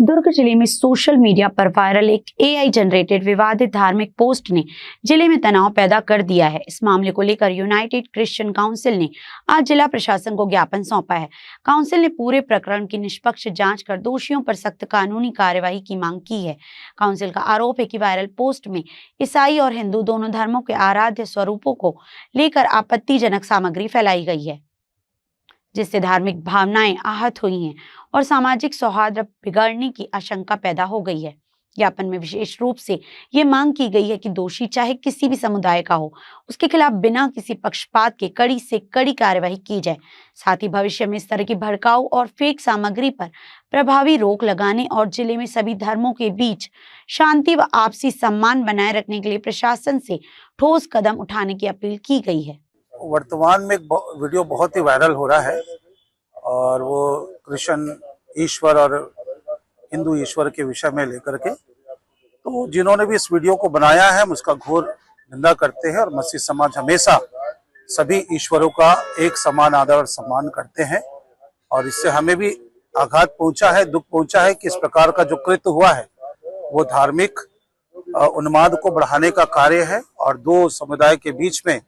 दुर्ग जिले में social media पर वायरल एक एआई जनरेटेड विवादित धार्मिक पोस्ट ने जिले में तनाव पैदा कर दिया है। इस मामले को लेकर यूनाइटेड क्रिश्चियन काउंसिल ने आज जिला प्रशासन को ज्ञापन सौंपा है। काउंसिल ने पूरे प्रकरण की निष्पक्ष जांच कर दोषियों पर सख्त कानूनी कार्यवाही की मांग की है। काउंसिल का आरोप है कि वायरल पोस्ट में ईसाई और हिंदू दोनों धर्मों के आराध्य स्वरूपों को लेकर आपत्तिजनक सामग्री फैलाई गई है, जिससे धार्मिक भावनाएं आहत हुई हैं और सामाजिक सौहार्द बिगड़ने की आशंका पैदा हो गई है। ज्ञापन में विशेष रूप से ये मांग की गई है कि दोषी चाहे किसी भी समुदाय का हो, उसके खिलाफ बिना किसी पक्षपात के कड़ी से कड़ी कार्यवाही की जाए। साथ ही भविष्य में इस तरह की भड़काऊ और फेक सामग्री पर प्रभावी रोक लगाने और जिले में सभी धर्मों के बीच शांति व आपसी सम्मान बनाए रखने के लिए प्रशासन से ठोस कदम उठाने की अपील की गई है। वर्तमान में एक वीडियो बहुत ही वायरल हो रहा है और वो कृष्ण ईश्वर और हिंदू ईश्वर के विषय में लेकर के, तो जिन्होंने भी इस वीडियो को बनाया है हम उसका घोर निंदा करते हैं। और मसीह समाज हमेशा सभी ईश्वरों का एक समान आदर और सम्मान करते हैं और इससे हमें भी आघात पहुंचा है, दुख पहुंचा है कि इस प्रकार का जो कृत्य हुआ है वो धार्मिक उन्माद को बढ़ाने का कार्य है और दो समुदाय के बीच में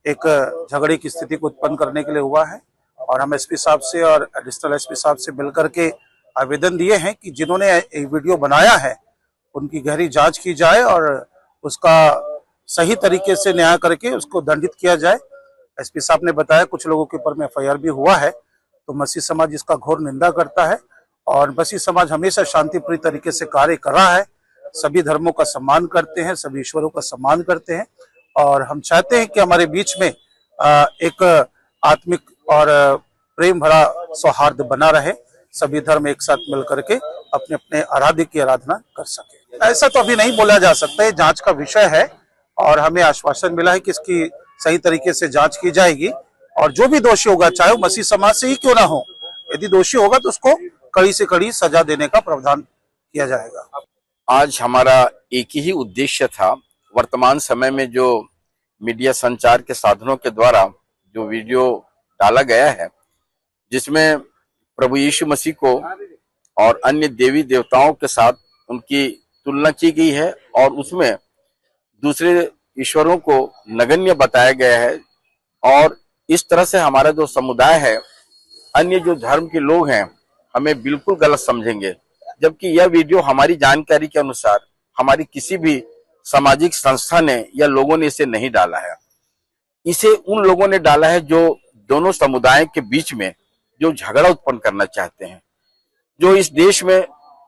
एक झगड़े की स्थिति को उत्पन्न करने के लिए हुआ है। और हम एसपी साहब से और एडिशनल एसपी साहब से मिलकर के आवेदन दिए हैं कि जिन्होंने ये वीडियो बनाया है उनकी गहरी जांच की जाए और उसका सही तरीके से न्याय करके उसको दंडित किया जाए। एसपी साहब ने बताया कुछ लोगों के ऊपर में एफआईआर भी हुआ है, तो मसीह समाज इसका घोर निंदा करता है और मसीह समाज हमेशा शांतिप्रिय तरीके से कार्य कर रहा है, सभी धर्मों का सम्मान करते हैं, सभी ईश्वरों का सम्मान करते हैं और हम चाहते हैं कि हमारे बीच में एक आत्मिक और प्रेम भरा सौहार्द बना रहे, सभी धर्म एक साथ मिल करके अपने अपने आराध्य की आराधना कर सके। ऐसा तो अभी नहीं बोला जा सकता, ये जांच का विषय है और हमें आश्वासन मिला है कि इसकी सही तरीके से जांच की जाएगी और जो भी दोषी होगा, चाहे वो मसीह समाज से ही क्यों ना हो, यदि दोषी होगा तो उसको कड़ी से कड़ी सजा देने का प्रावधान किया जाएगा। आज हमारा एक ही उद्देश्य था, वर्तमान समय में जो मीडिया संचार के साधनों के द्वारा जो वीडियो डाला गया है जिसमें प्रभु यीशु मसीह को और अन्य देवी देवताओं के साथ उनकी तुलना की गई है और उसमें दूसरे ईश्वरों को नगण्य बताया गया है और इस तरह से हमारा जो समुदाय है, अन्य जो धर्म के लोग हैं हमें बिल्कुल गलत समझेंगे, जबकि यह वीडियो हमारी जानकारी के अनुसार हमारी किसी भी सामाजिक संस्था ने या लोगों ने इसे नहीं डाला है। इसे उन लोगों ने डाला है जो दोनों समुदाय के बीच में जो झगड़ा उत्पन्न करना चाहते हैं, जो इस देश में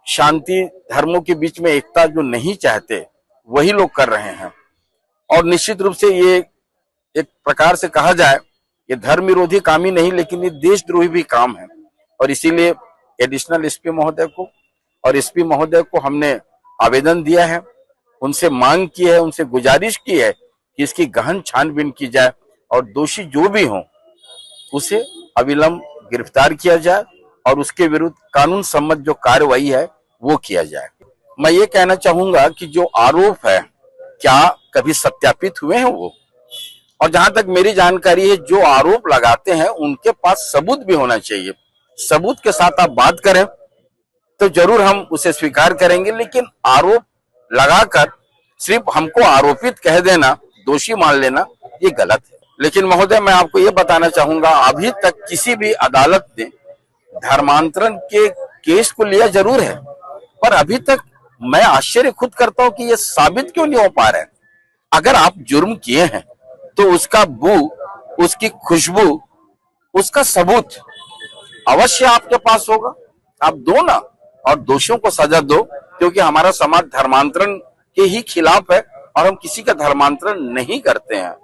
शांति, धर्मों के बीच में एकता जो नहीं चाहते वही लोग कर रहे हैं। और निश्चित रूप से ये एक प्रकार से कहा जाए ये धर्म विरोधी काम ही नहीं लेकिन ये देशद्रोही भी काम है और इसीलिए एडिशनल एसपी महोदय को और एसपी महोदय को हमने आवेदन दिया है, उनसे मांग की है, उनसे गुजारिश की है कि इसकी गहन छानबीन की जाए और दोषी जो भी हो उसे अविलंब गिरफ्तार किया जाए और उसके विरुद्ध कानून सम्मत जो कार्रवाई है वो किया जाए। मैं ये कहना चाहूंगा कि जो आरोप है क्या कभी सत्यापित हुए हैं वो, और जहां तक मेरी जानकारी है जो आरोप लगाते हैं उनके पास सबूत भी होना चाहिए। सबूत के साथ आप बात करें तो जरूर हम उसे स्वीकार करेंगे, लेकिन आरोप लगाकर सिर्फ हमको आरोपित कह देना, दोषी मान लेना, ये गलत है। लेकिन महोदय मैं आपको ये बताना चाहूंगा अभी तक किसी भी अदालत ने धर्मांतरण के केस को लिया जरूर है, पर अभी तक मैं आश्चर्य खुद करता हूं कि ये साबित क्यों नहीं हो पा रहा है। अगर आप जुर्म किए हैं तो उसका बू, उसकी खुशबू, उसका सबूत अवश्य आपके पास होगा, आप दो ना और दोषियों को सजा दो, क्योंकि हमारा समाज धर्मांतरण के ही खिलाफ है और हम किसी का धर्मांतरण नहीं करते हैं।